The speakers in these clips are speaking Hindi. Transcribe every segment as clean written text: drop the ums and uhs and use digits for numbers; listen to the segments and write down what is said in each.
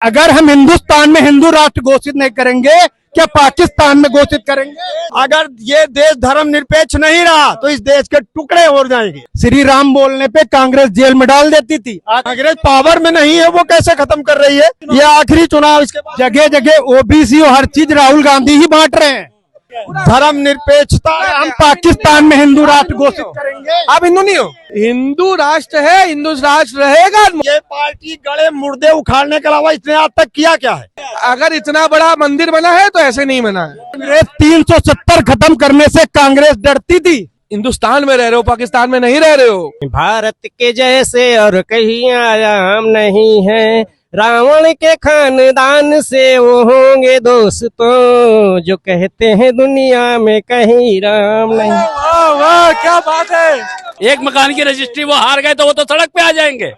अगर हम हिंदुस्तान में हिंदू राष्ट्र घोषित नहीं करेंगे, क्या पाकिस्तान में घोषित करेंगे? अगर ये देश धर्मनिरपेक्ष नहीं रहा तो इस देश के टुकड़े हो जाएंगे। श्री राम बोलने पे कांग्रेस जेल में डाल देती थी। कांग्रेस पावर में नहीं है, वो कैसे खत्म कर रही है? ये आखिरी चुनाव, इसके बाद जगह जगह ओबीसी और हर चीज राहुल गांधी ही बांट रहे हैं। धर्मनिरपेक्षता। हम पाकिस्तान में हिंदू राष्ट्र घोषित करेंगे। आप हिंदू नहीं हो? हिंदू राष्ट्र है, हिंदू राष्ट्र रहेगा। ये पार्टी गड़े मुर्दे उखाड़ने के अलावा इसने आज तक किया क्या है? अगर इतना बड़ा मंदिर बना है तो ऐसे नहीं बना है। कांग्रेस 370 खत्म करने से कांग्रेस डरती थी। हिंदुस्तान में रह रहे हो, पाकिस्तान में नहीं रह रहे हो। भारत के जैसे और कहीं आया हम नहीं है, रावण के खानदान से वो होंगे दोस्तों, जो कहते हैं दुनिया में कहीं राम नहीं। वाह वाह, क्या बात है। एक मकान की रजिस्ट्री वो हार गए तो वो तो सड़क पे आ जाएंगे।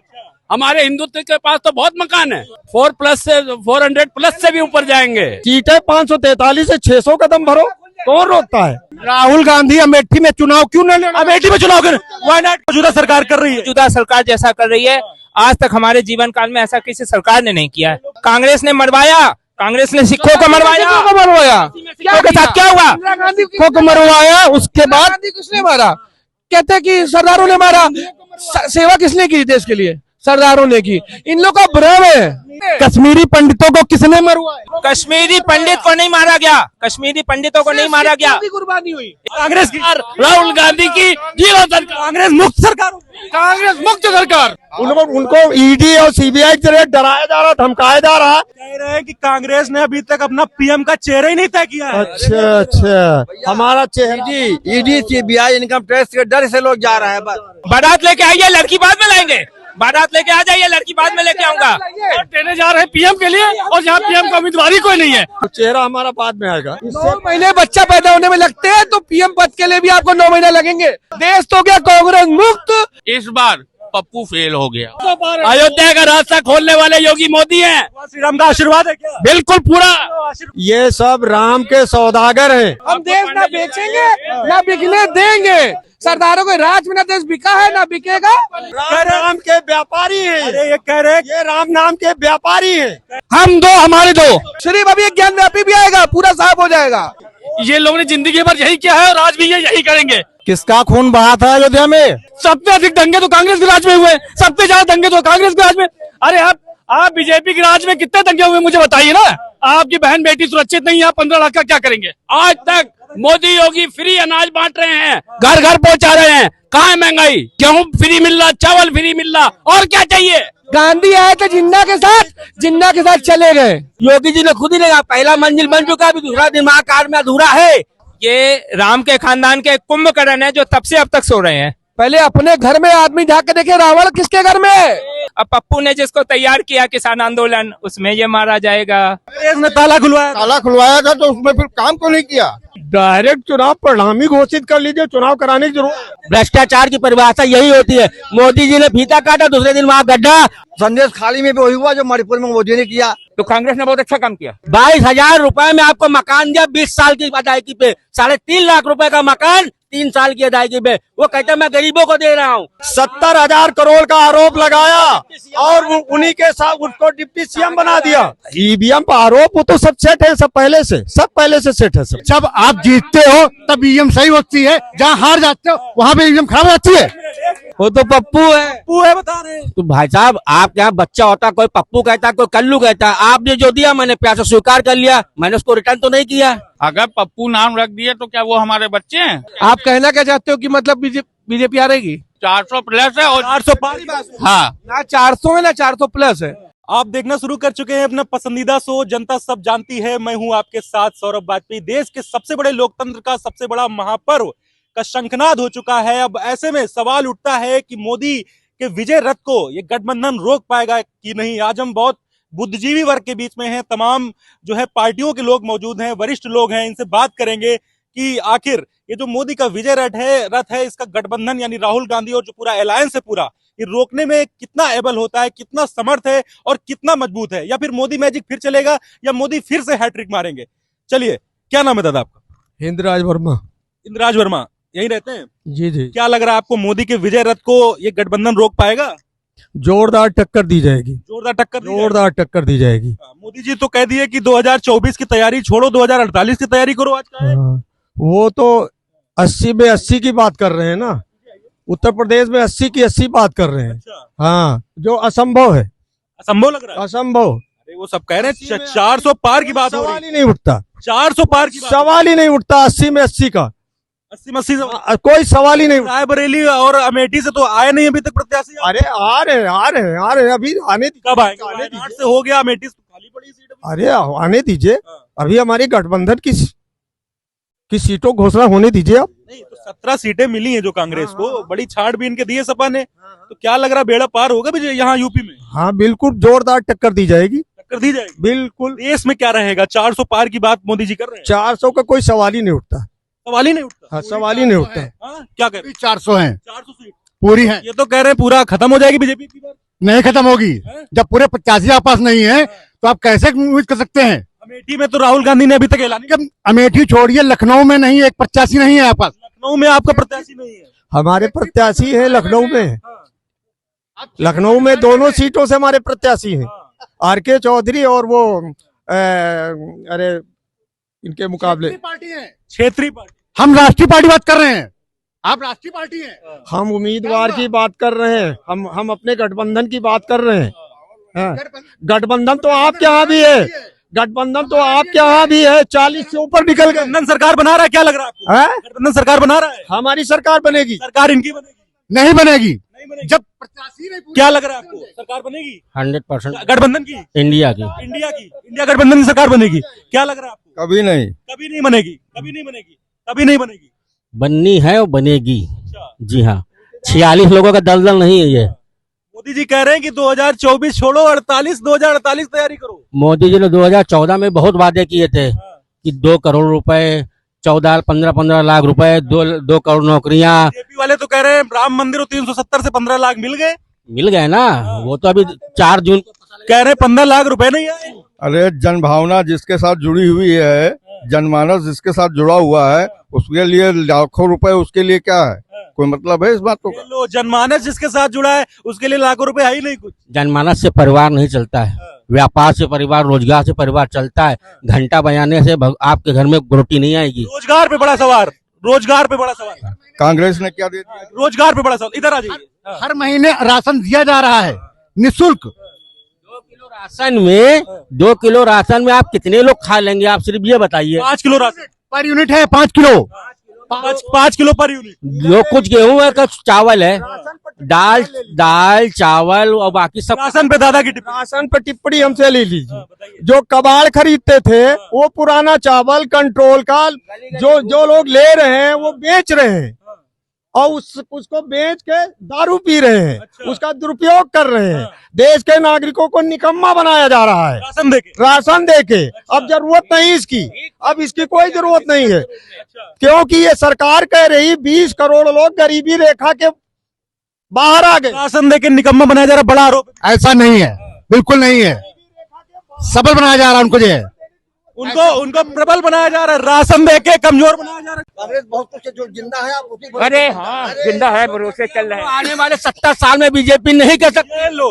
हमारे हिंदुत्व के पास तो बहुत मकान है, 400+ से भी ऊपर जाएंगे। सीटें 543 से 600 कदम भरो, कौन रोकता है? राहुल गांधी अमेठी में चुनाव क्यों न लड़े? अमेठी में चुनाव कर, वाई नॉट? मौजूदा सरकार कर रही है। मौजूदा सरकार जैसा कर रही है, आज तक हमारे जीवन काल में ऐसा किसी सरकार ने नहीं किया है। कांग्रेस ने मरवाया, कांग्रेस ने सिखों को मरवाया। सिखों के साथ क्या हुआ? सिखों को मरवाया, उसके बाद किसने मारा? कहते हैं कि सरदारों ने मारा। सेवा किसने की देश के लिए? सरदारों ने की। इन लोग का भ्रम है। कश्मीरी पंडितों को किसने मरवाया? कश्मीरी पंडित को नहीं मारा गया, कश्मीरी पंडितों को नहीं मारा गया। कुर्बानी हुई कांग्रेस की, राहुल गांधी की जीरो सरकार, कांग्रेस मुक्त सरकार, कांग्रेस मुक्त सरकार। उनको ईडी और सीबीआई के जरिए डराया जा रहा, धमकाया जा रहा। कह रहे हैं कि कांग्रेस ने अभी तक अपना पीएम का चेहरा ही नहीं तय किया है। अच्छा अच्छा, हमारा चेहरा ईडी सीबीआई इनकम टैक्स के डर से लोग जा रहे हैं। बारात लेके आइए, लड़की बाद में लाएंगे। बारात लेके आ जाइए, लड़की बाद में लेके आऊंगा। देने जा रहे हैं पीएम के लिए, और यहाँ पीएम का उम्मीदवार ही कोई नहीं है। चेहरा हमारा बाद में आएगा। 9 महीने बच्चा पैदा होने में लगते हैं, तो पीएम पद के लिए भी आपको 9 महीने लगेंगे। देश तो क्या कांग्रेस मुक्त? इस बार पप्पू फेल हो गया। अयोध्या का रास्ता खोलने वाले योगी मोदी हैं। श्री राम का आशीर्वाद है क्या? बिल्कुल पूरा। ये सब राम के सौदागर हैं। हम देश ना बेचेंगे ना बिकने देंगे। सरदारों के राज में ना देश बिका है ना बिकेगा। राम के व्यापारी हैं। अरे ये कह रहे हैं ये राम नाम के व्यापारी हैं। हम दो हमारे दो। शरीफ अभी एक ज्ञान व्यापी भी आएगा, पूरा साफ हो जाएगा। ये लोगों ने जिंदगी भर यही किया है और आज भी ये यही करेंगे। किसका खून बहा था अयोध्या में? सबसे अधिक दंगे तो कांग्रेस के राज में हुए, सबसे ज्यादा दंगे तो कांग्रेस के राज में। अरे आप बीजेपी के राज में कितने दंगे हुए मुझे बताइए ना। आपकी बहन बेटी सुरक्षित नहीं है, आप 15 लाख का क्या करेंगे? आज तक मोदी योगी फ्री अनाज बांट रहे हैं, घर घर पहुंचा रहे हैं। कहाँ है महंगाई? गेहूं फ्री मिल रहा, चावल फ्री मिल रहा, और क्या चाहिए? गांधी आए थे जिन्ना के साथ चले गए। योगी जी ने खुद ही कहा, पहला मंजिल बन चुका है, अभी दूसरा दिमाग कार में अधूरा है। ये राम के खानदान के कुंभकर्ण है जो तब से अब तक सो रहे हैं। पहले अपने घर में आदमी झाँक के देखे, रावण किसके घर में है? अब पप्पू ने जिसको तैयार किया किसान आंदोलन, उसमें ये मारा जाएगा। इसने ताला खुलवाया। ताला खुलवाया था तो उसमें फिर काम क्यों नहीं किया? डायरेक्ट चुनाव परिणाम ही घोषित कर लीजिए, चुनाव कराने की जरूरत। भ्रष्टाचार की परिभाषा यही होती है। मोदी जी ने फीता काटा, दूसरे दिन वहाँ गड्ढा। संदेश खाली में भी वही हुआ जो मणिपुर में मोदी ने किया। तो कांग्रेस ने बहुत अच्छा काम किया। 22,000 रुपए में आपको मकान दिया 20 साल की अदायगी पे। 3.5 लाख रुपए का मकान 3 साल की अदायगी पे। वो कहते हैं मैं गरीबों को दे रहा हूँ। 70,000 करोड़ का आरोप लगाया और उन्हीं के साथ उसको डिप्टी सीएम बना दिया। ईवीएम पर आरोप, वो तो सब सेट है, सब पहले से सेट है। सब जब आप जीतते हो तब ईवीएम सही होती है, जहाँ हार जाते हो वहाँ पे ईवीएम खराब हो जाती है। वो तो पप्पू है। पप्पू है बता रहे हैं। तो भाई साहब, आप यहाँ बच्चा होता, कोई पप्पू कहता है, कोई कल्लू कहता है। आपने जो दिया मैंने प्यार से स्वीकार कर लिया, मैंने उसको रिटर्न तो नहीं किया। अगर पप्पू नाम रख दिए तो क्या वो हमारे बच्चे हैं? आप कहना क्या चाहते हो कि मतलब बीजेपी आ रहेगी? 400+ है और 405। हाँ, ना 400 है ना 400+ है। आप देखना शुरू कर चुके हैं अपना पसंदीदा शो जनता सब जानती है। मैं हूं आपके साथ सौरभ वाजपेयी। देश के सबसे बड़े लोकतंत्र का सबसे बड़ा महापर्व का शंखनाद हो चुका है। अब ऐसे में सवाल उठता है कि मोदी के विजय रथ को ये गठबंधन रोक पाएगा कि नहीं। आज हम बहुत बुद्धिजीवी वर्ग के बीच में हैं, तमाम जो है पार्टियों के लोग मौजूद हैं, वरिष्ठ लोग हैं। इनसे बात करेंगे कि आखिर ये जो मोदी का विजय रथ है इसका गठबंधन यानी राहुल गांधी और जो पूरा अलायंस है पूरा, ये रोकने में कितना एबल होता है, कितना समर्थ है और कितना मजबूत है। या फिर मोदी मैजिक फिर चलेगा या मोदी फिर से हैट्रिक मारेंगे। चलिए, क्या नाम है दादा आपका? इंद्राज वर्मा। इंद्राज वर्मा, यही रहते हैं? जी जी। क्या लग रहा है आपको, मोदी के विजय रथ को ये गठबंधन रोक पाएगा? जोरदार टक्कर दी जाएगी, जोरदार टक्कर दी जाएगी। जोरदार टक्कर दी जाएगी। मोदी जी तो कह दिए कि 2024 की तैयारी छोड़ो, 2048 की तैयारी करो। आज का है। हाँ, वो तो 80 में 80 की बात कर रहे हैं ना, उत्तर प्रदेश में 80 की 80 बात कर रहे हैं। अच्छा, हाँ, जो असंभव है, असंभव लग रहा है। असंभव, अरे वो सब कह रहे हैं 400 पार की बात हो सवाल रही ही नहीं उठता, 400 पार की बात, सवाल ही नहीं उठता। 80 में 80 का 80 कोई सवाल ही नहीं उठता। रायबरेली और अमेठी से तो आए नहीं अभी तक प्रत्याशी। अरे आ रहे हैं, अभी आने कब आएंगे? वायनाड से हो गया, अमेठी से तो खाली पड़ी सीट अभी। अरे आने दीजिए, हाँ। अभी हमारी गठबंधन की सीटों घोषणा होने दीजिए आप। नहीं तो 17 सीटें मिली हैं जो कांग्रेस को, बड़ी छांटबीन के दिए सपा ने, तो क्या लग रहा बेड़ा पार होगा भी यहाँ यूपी में? हाँ बिल्कुल, जोरदार टक्कर दी जाएगी, टक्कर दी जाएगी बिल्कुल। देश में। क्या रहेगा? 400 पार की बात मोदी जी कर रहे हैं। 400 का कोई सवाल ही नहीं उठता, सवाल ही नहीं उठता। हाँ, सवाल ही नहीं उठता। हाँ, क्या कह रहे हैं? 400 है, 400 सीट पूरी है, ये तो कह रहे हैं पूरा खत्म हो जाएगी बीजेपी की बार। नहीं खत्म होगी। जब पूरे 85 आपके पास नहीं है तो आप कैसे उम्मीद कर सकते हैं? अमेठी में तो राहुल गांधी ने अभी तक ऐलान नहीं किया। अमेठी छोड़िए, लखनऊ में नहीं, एक 85 नहीं है आपके पास। लखनऊ में आपका प्रत्याशी नहीं है। हमारे प्रत्याशी है लखनऊ में, लखनऊ में दोनों सीटों से हमारे प्रत्याशी हैं, आर.के. चौधरी और वो अरे इनके मुकाबले क्षेत्रीय पार्टी। हम राष्ट्रीय पार्टी बात कर रहे हैं, आप राष्ट्रीय पार्टी हैं। हम उम्मीदवार की बात कर रहे हैं, हम अपने गठबंधन की बात कर रहे हैं। हाँ, गठबंधन तो आपके यहाँ भी है, गठबंधन तो आपके यहाँ भी है, 40 से ऊपर निकल गए। गठबंधन सरकार बना रहा है, क्या लग रहा है आपको? हैं? गठबंधन सरकार बना रहा है। हमारी सरकार बनेगी, सरकार इनकी बनेगी। नहीं बनेगी, नहीं बनेगी। जब प्रत्याशी नहीं क्या लग रहा है आपको? सरकार बनेगी 100% गठबंधन की, इंडिया की। इंडिया गठबंधन की सरकार बनेगी। क्या लग रहा है आपको? कभी नहीं, कभी नहीं बनेगी, कभी नहीं बनेगी, कभी नहीं बनेगी। बननी है और बनेगी। अच्छा, जी हाँ, 46 लोगों का दलदल नहीं है ये। मोदी जी कह रहे हैं कि 2024 छोड़ो, 2048 तैयारी करो। मोदी जी ने 2014 में बहुत वादे किए थे कि 2 करोड़ रुपए, 15 लाख रुपए, 2 करोड़ नौकरियां। बीजेपी वाले तो कह रहे हैं राम मंदिर 370 से 15 लाख मिल गए। मिल गए ना, वो तो अभी 4 जून को कह रहे हैं 15 लाख रुपए नहीं आए। अरे जनभावना जिसके साथ जुड़ी हुई है, जनमानस जिसके साथ जुड़ा हुआ है, उसके लिए लाखों रुपए, उसके लिए क्या है? कोई मतलब है इस बातों का? लो, जनमानस जिसके साथ जुड़ा है उसके लिए लाखों रुपए है ही नहीं कुछ। जनमानस से परिवार नहीं चलता है, व्यापार से परिवार, रोजगार से परिवार चलता है। घंटा बजाने से आपके घर में रोटी नहीं आएगी। रोजगार पे बड़ा सवाल, रोजगार पे बड़ा सवाल, कांग्रेस ने क्या दे दिया? रोजगार पे बड़ा सवाल। इधर आ जाइए। हर महीने राशन दिया जा रहा है निःशुल्क। 2 किलो राशन में आप कितने लोग खा लेंगे? आप सिर्फ ये बताइए। 5 किलो राशन पर यूनिट है, 5 किलो, 5 किलो पर यूनिट। जो कुछ गेहूं है, कुछ चावल है, दाल चावल और बाकी सब। राशन पे दादा की टिप्पणी। राशन पर टिप्पणी हमसे ले लीजिए। जो कबाड़ खरीदते थे वो पुराना चावल कंट्रोल का जो लोग ले रहे हैं वो बेच रहे हैं, और उसको बेच के दारू पी रहे हैं, उसका दुरुपयोग कर रहे हैं। देश के नागरिकों को निकम्मा बनाया जा रहा है राशन देके। अब जरूरत नहीं इसकी, अब इसकी कोई जरूरत नहीं है, क्योंकि ये सरकार कह रही 20 करोड़ लोग गरीबी रेखा के बाहर आ गए। राशन देके निकम्मा बनाया जा रहा, बड़ा आरोप है। ऐसा नहीं है, बिल्कुल नहीं है, सबल बनाया जा रहा है उनको जो है, उनको प्रबल बनाया जा रहा है, राशन देके कमजोर बनाया जा रहा है। कांग्रेस बहुत कुछ जो जिंदा है आप उसी अरे हाँ, जिंदा है, भरोसे चल रहे हैं। आने वाले 70 साल में बीजेपी नहीं कर सकती। लो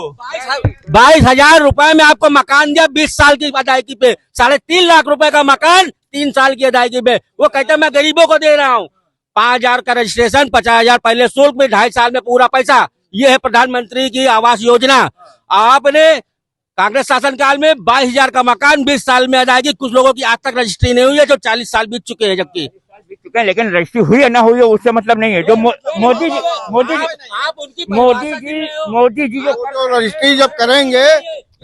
22,000 रुपए में आपको मकान दिया 20 साल की अदायगी पे, 3.5 लाख रुपए का मकान 3 साल की अदायगी पे। वो कहते मैं गरीबों को दे रहा हूँ। 5,000 का रजिस्ट्रेशन, 50,000 पहले शुल्क में, 2.5 साल में पूरा पैसा। ये है प्रधानमंत्री की आवास योजना। आपने कांग्रेस शासन काल में 22,000 का मकान 20 साल में अदायगी। कुछ लोगों की आज तक रजिस्ट्री नहीं हुई है, जो 40 साल बीत चुके हैं। जबकि लेकिन रजिस्ट्री हुई है ना हुई है उससे मतलब नहीं है। जो मोदी जी जो रजिस्ट्री जब करेंगे,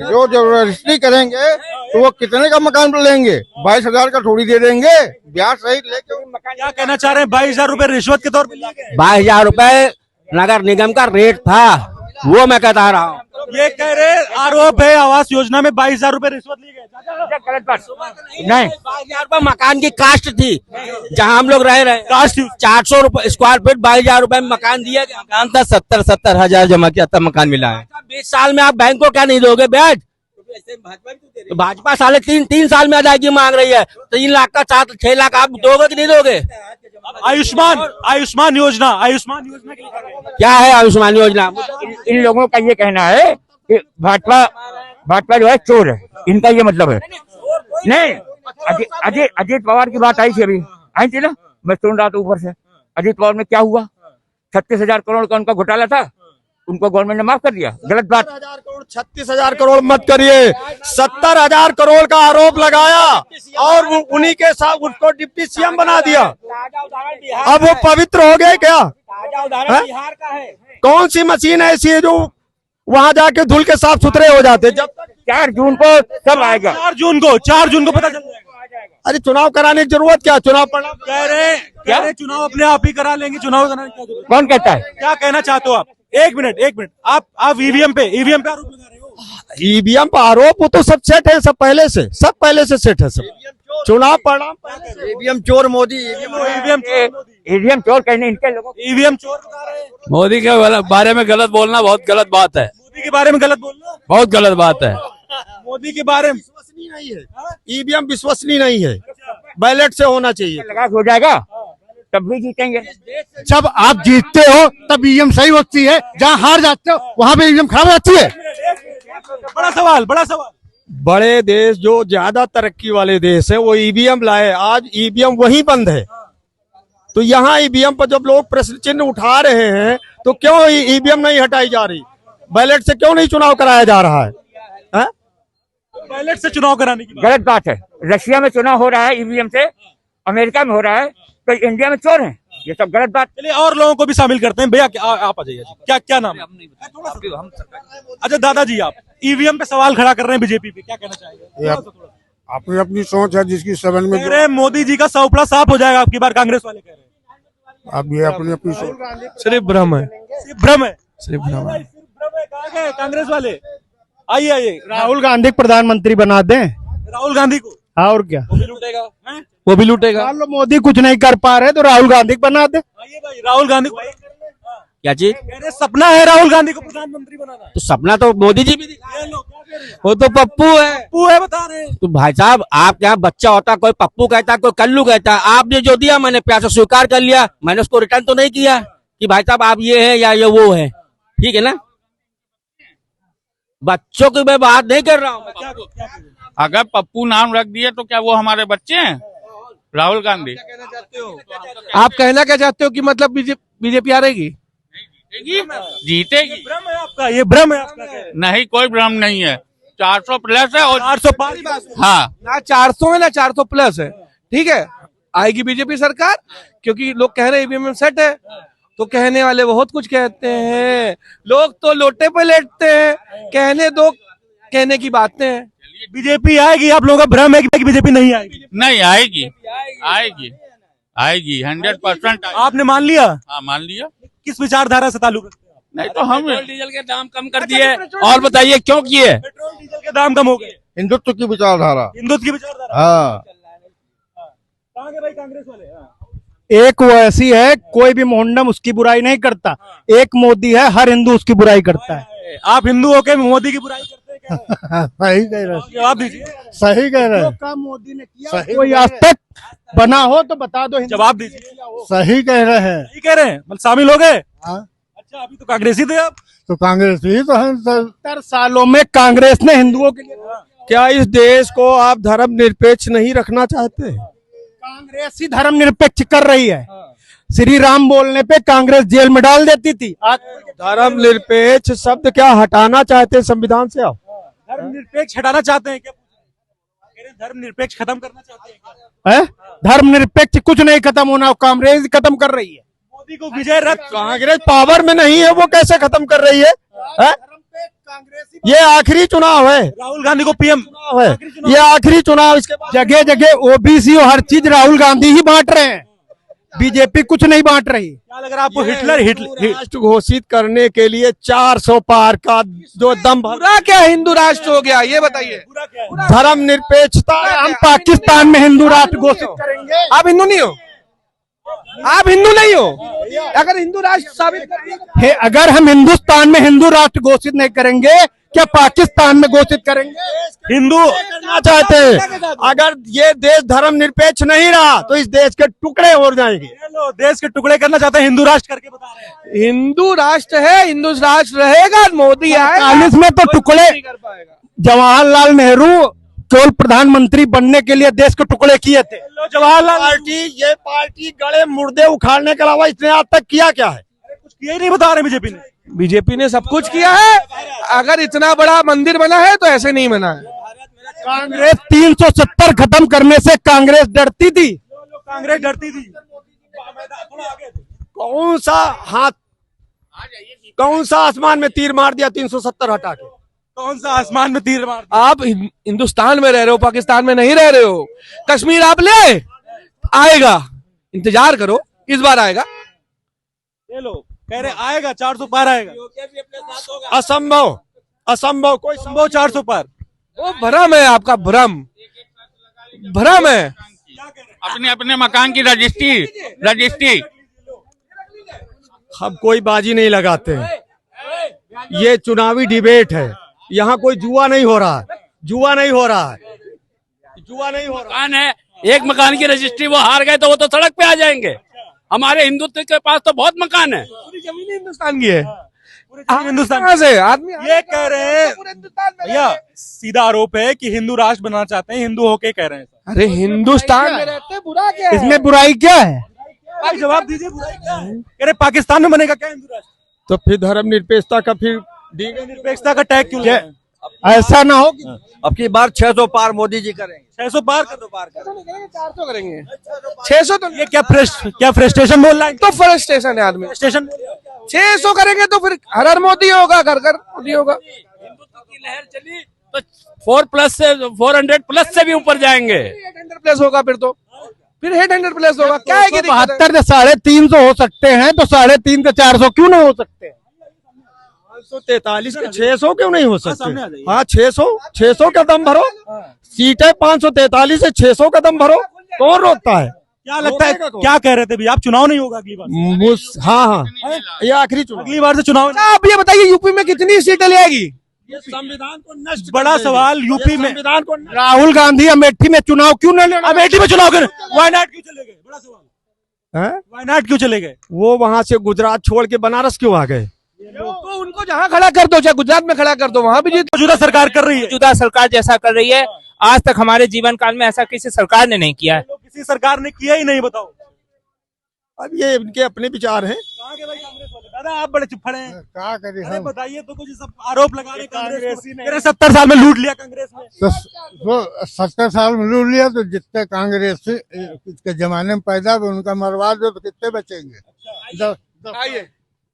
जो रजिस्ट्री करेंगे तो वो कितने का मकान लेंगे? 22,000 का थोड़ी दे देंगे, ब्याज सहित लेके। क्या कहना चाह रहे हैं? 22,000 रुपए रिश्वत के तौर पे लिए गए। 22,000 रुपए नगर निगम का रेट था, वो मैं कहता रहा हूँ। ये कह रहे आरोप है आवास योजना में 22,000 रुपए रिश्वत लिए गए। गलत बात नहीं। 22,000 रुपए मकान की कास्ट थी, जहाँ हम लोग रह रहे हैं। कास्ट 400 रुपए स्क्वायर फीट, 22,000 रुपए में मकान दिया गया। मकान था 70 हजार जमा किया तब मकान मिला है। 20 साल में आप बैंक को क्या नहीं दोगे ब्याज? तो भाजपा 3.5 साल में अदायगी मांग रही है। 3 लाख का 6 लाख आप दोगे कि नहीं दोगे? आयुष्मान योजना के लिए कर रहे हैं। क्या है आयुष्मान योजना? इन लोगों का ये कहना है कि भाजपा जो है चोर है, इनका ये मतलब है। नहीं, अजीत पवार की बात आई थी ना, मैं सुन रहा था ऊपर से। अजीत पवार में क्या हुआ? 36,000 करोड़ का उनका घोटाला था, उनको गवर्नमेंट ने माफ कर दिया। गलत बात। 36,000 करोड़ मत करिए, 70,000 करोड़ का आरोप लगाया और उन्हीं के साथ उसको डिप्टी सीएम बना दिया। अब वो पवित्र हो गए क्या? बिहार का है। कौन सी मशीन ऐसी है जो वहां जाके धुल के साफ सुथरे हो जाते? जब तक 4 जून को सब आएगा। 4 जून को पता चल जाएगा। अरे चुनाव कराने की जरूरत क्या? चुनाव परिणाम कह रहे चुनाव अपने आप ही करा लेंगे। चुनाव कराने की क्या जरूरत? कौन कहता है? क्या कहना चाहते हो आप? एक मिनट आप ईवीएम पे आरोप लगा रहे हो। ईवीएम पर आरोप वो तो सब सेट है, सब पहले से सेट है। सब चुनाव परिणाम ईवीएम चोर मोदी, ईवीएम चोर कहने इनके लोगों ईवीएम चोर बता रहे हैं। मोदी के बारे में गलत बोलना बहुत गलत बात है। मोदी के बारे में गलत बोलना बहुत गलत बात है। मोदी के बारे में विश्वसनीय नहीं है। ईवीएम विश्वसनीय नहीं है, बैलेट से होना चाहिए। लगा हो जाएगा तब भी जीतेंगे। जब आप जीतते हो तब ईवीएम सही होती है, जहाँ हार जाते हो वहाँ पे ईवीएम खराब हो जाती है। बड़ा सवाल बड़े देश जो ज्यादा तरक्की वाले देश है वो ईवीएम लाए, आज ईवीएम वही बंद है। तो यहाँ ईवीएम पर जब लोग प्रश्न चिन्ह उठा रहे हैं तो क्यों ईवीएम नहीं हटाई जा रही? बैलेट से क्यों नहीं चुनाव कराया जा रहा है? बैलेट से चुनाव कराने की गलत बात है। रशिया में चुनाव हो रहा है ईवीएम से, अमेरिका में हो रहा है, तो इंडिया में चोर है, ये सब गलत बात। चलिए और लोगों को भी शामिल करते हैं। भैया आप आ जाइए। क्या नाम? अच्छा दादाजी, आप ईवीएम पे सवाल खड़ा कर रहे हैं बीजेपी पे, क्या कहना चाहेंगे? अपनी अपनी सोच है जिसकी समझ में कह रहे हैं मोदी जी का सौपड़ा साफ हो जाएगा आपकी बार, कांग्रेस वाले कह रहे हैं। अब ये अपनी अपनी सोच। सिर्फ भ्रम है। भ्रम है। कहाँ गए कांग्रेस वाले? आइए। राहुल गांधी को प्रधानमंत्री बना दें। राहुल गांधी को? हाँ, और क्या? वो भी लूटेगा। मान लो मोदी कुछ नहीं कर पा रहे तो राहुल गांधी को बना दे। आइए भाई, राहुल गांधी को क्या चीज? कह रहे सपना है राहुल गांधी को प्रधानमंत्री बनाना। तो सपना तो मोदी जी भी दिखा। वो तो पप्पू है बता रहे हैं। तो भाई साहब, आप यहाँ बच्चा होता, कोई पप्पू कहता है, कोई कल्लू कहता है। आपने जो दिया मैंने प्यार से स्वीकार कर लिया, मैंने उसको रिटर्न तो नहीं किया कि भाई साहब आप ये है या ये वो है। ठीक है ना? बच्चों की मैं बात नहीं कर रहा हूँ। अगर पप्पू नाम रख दिए तो क्या वो हमारे बच्चे हैं? राहुल गांधी आप कहना क्या चाहते हो कि मतलब बीजेपी हारेगी? जीतेगी। भ्रम है आपका, ये भ्रम है आपका। नहीं, कोई भ्रम नहीं है। 400 प्लस है और 405। हाँ, ना 400 है ना 400 प्लस है। ठीक है, आएगी बीजेपी सरकार, क्योंकि लोग कह रहे हैं ईवीएम सेट है। तो कहने वाले बहुत कुछ कहते हैं, लोग तो लोटे पे लेटते हैं। कहने दो, कहने की बातें हैं। बीजेपी आएगी, आप लोगों का भ्रम है कि बीजेपी नहीं आएगी। नहीं आएगी 100%। आपने मान लिया? हाँ, मान लिया। किस विचारधारा से ताल्लुक रखते हैं? नहीं तो हम डीजल के दाम कम कर दिए। और बताइए क्यों किए? पेट्रोल डीजल के दाम कम हो गए। हिंदुत्व की विचारधारा। हिंदुत्व की विचारधारा। हाँ, कहाँ गए भाई कांग्रेस वाले? एक वो ऐसी है, कोई भी मोहम्मदम उसकी बुराई नहीं करता। एक मोदी है, हर हिंदू उसकी बुराई करता है। आप हिंदू होके मोदी की बुराई करते हैं क्या? सही कह रहे, जवाब दीजिए। सही कह रहे। काम मोदी ने किया कोई आज तक बना हो तो बता दो। जवाब दीजिए। सही कह रहे हैं। सही कह रहे हैं, मतलब शामिल हो गए। हाँ। अच्छा, अभी तो कांग्रेसी थे आप। तो कांग्रेस ही तो है। 70 सालों में कांग्रेस ने हिंदुओं के लिए। क्या इस देश को आप धर्मनिरपेक्ष नहीं रखना चाहते? कांग्रेस ही धर्मनिरपेक्ष कर रही है। श्री राम बोलने पे कांग्रेस जेल में डाल देती थी। आज धर्मनिरपेक्ष शब्द क्या हटाना चाहते हैं संविधान से? आप धर्मनिरपेक्ष हटाना चाहते हैं क्या? धर्मनिरपेक्ष खत्म करना चाहते हैं क्या? धर्मनिरपेक्ष कुछ नहीं खत्म होना, कांग्रेस खत्म कर रही है। मोदी को विजय रथ। कांग्रेस पावर में नहीं है, वो कैसे खत्म कर रही है? ये आखिरी चुनाव है। राहुल गांधी को पीएम है ये आखिरी चुनाव। इसके बाद जगह जगह ओबीसी और हर चीज राहुल गांधी ही बांट रहे हैं, बीजेपी कुछ नहीं बांट रही। क्या लग रहा है आपको? हिटलर राष्ट्र घोषित करने के लिए 400 पार का जो दम पूरा क्या हिंदू राष्ट्र हो गया, ये बताइए। धर्मनिरपेक्षता। हम पाकिस्तान में हिंदू राष्ट्र घोषित करेंगे। आप हिंदू नहीं हो, आप हिंदू नहीं हो। अगर हिंदू राष्ट्र साबित कर दिया, अगर हम हिंदुस्तान में हिंदू राष्ट्र घोषित नहीं करेंगे क्या पाकिस्तान में घोषित करेंगे? हिंदू करना चाहते हैं। अगर ये देश धर्म निरपेक्ष नहीं रहा तो इस देश के टुकड़े हो जाएंगे। ये लो, देश के टुकड़े करना चाहते हैं, हिंदू राष्ट्र करके बता रहे हैं। हिंदू राष्ट्र है, हिंदू राष्ट्र रहेगा, मोदी आएगा 40 में तो टुकड़े, नहीं कर पाएगा। जवाहरलाल नेहरू केवल प्रधानमंत्री बनने के लिए देश के टुकड़े किए थे। लो, जवाहरलाल ये पार्टी गड़े मुर्दे उखाड़ने के अलावा इसने आज तक किया क्या है? कुछ किया ही नहीं बता रहे बीजेपी ने। बीजेपी ने सब कुछ किया है। अगर इतना बड़ा मंदिर बना है तो ऐसे नहीं बना है। कांग्रेस 370 खत्म करने से कांग्रेस डरती थी। कांग्रेस डरती थी। कौन सा आसमान में तीर मार दिया 370 हटा के? कौन सा आसमान में तीर मार दिया? आप हिंदुस्तान में रह रहे हो, पाकिस्तान में नहीं रह रहे हो। कश्मीर आप ले आएगा, इंतजार करो, इस बार आएगा। ये लो, कह रहे आएगा 400 पार आएगा। असंभव कोई संभव 400 पार। वो भ्रम है, आपका भ्रम है। अपने अपने मकान की रजिस्ट्री हम कोई बाजी नहीं लगाते हैं। ये चुनावी डिबेट है, यहाँ कोई जुआ नहीं हो रहा है। मकान है, एक मकान की रजिस्ट्री, वो हार गए तो वो तो सड़क पे आ जाएंगे। हमारे हिंदुत्व के पास तो बहुत मकान है। पूरी जमीन हिंदुस्तान की है। हिंदुस्तान कहाँ से आदमी ये कह रहे हैं भैया, सीधा आरोप है कि हिंदू राष्ट्र बनाना चाहते हैं, हिंदू होके कह रहे हैं। अरे हिंदुस्तान में रहते हैं, बुरा क्या है? इसमें बुराई क्या है? भाई जवाब दीजिए, बुराई क्या है? कह रहे पाकिस्तान में बनेगा क्या हिंदू राष्ट्र? तो फिर धर्म निरपेक्षता का फिर निरपेक्षता का टैग क्यों लगाएं? ऐसा ना हो कि अब की बार 600 पार मोदी जी करेंगे। 600 पार कर दो। 400 करेंगे, 600 तो ये क्या फ्रस्ट्रेशन बोल रहा है? तो फर्स्ट स्टेशन है आदमी। स्टेशन 600 करेंगे तो फिर हर हर मोदी होगा, घर घर मोदी होगा। हिंदुत्व की लहर चली तो 400+ से भी ऊपर जाएंगे। 800 प्लस होगा, फिर 800 प्लस होगा। क्या है कि 72 से 350 हो सकते हैं, तो 350 से 400 क्यों नहीं हो सकते? 543 के 600 क्यों नहीं हो सामने आ सकते? जाइए। हाँ, 600 का दम भरो। सीटें 543 से 600 का दम भरो। कौन रोकता है? क्या लगता है, क्या कह रहे थे भैया? आप चुनाव नहीं होगा अगली बार? हाँ, ये आखिरी चुनाव। अगली बार से चुनाव। आप ये बताइए यूपी में कितनी सीटें ले आएगी? ये संविधान को नष्ट बड़ा सवाल यूपी में। संविधान को राहुल गांधी अमेठी में चुनाव क्यों नहीं लड़ा? अमेठी में चुनाव कर, वायनाड क्यों चले गए? बड़ा सवाल। है? वायनाड क्यों चले गए? वो वहां से गुजरात छोड़ के बनारस क्यों आ गए? तो उनको जहाँ खड़ा कर दो, चाहे गुजरात में खड़ा कर दो, वहां भी जीत। मौजूदा सरकार कर रही है। मौजूदा सरकार जैसा कर रही है, आज तक हमारे जीवन काल में ऐसा किसी सरकार ने नहीं किया है। किसी सरकार ने किया ही नहीं, बताओ। अब ये इनके अपने विचार हैं। कहाँ के भाई कांग्रेस वाले? दादा आप बड़े चुप्पड़े हैं। क्या करे अरे हम? बताइए तो, कुछ सब आरोप लगा रहे कांग्रेस को। 70 साल में लूट लिया कांग्रेस ने। तो 70 साल में लूट लिया, तो जितने कांग्रेस के जमाने में पैदा हुए उनका मरवा दो तो कितने बचेंगे?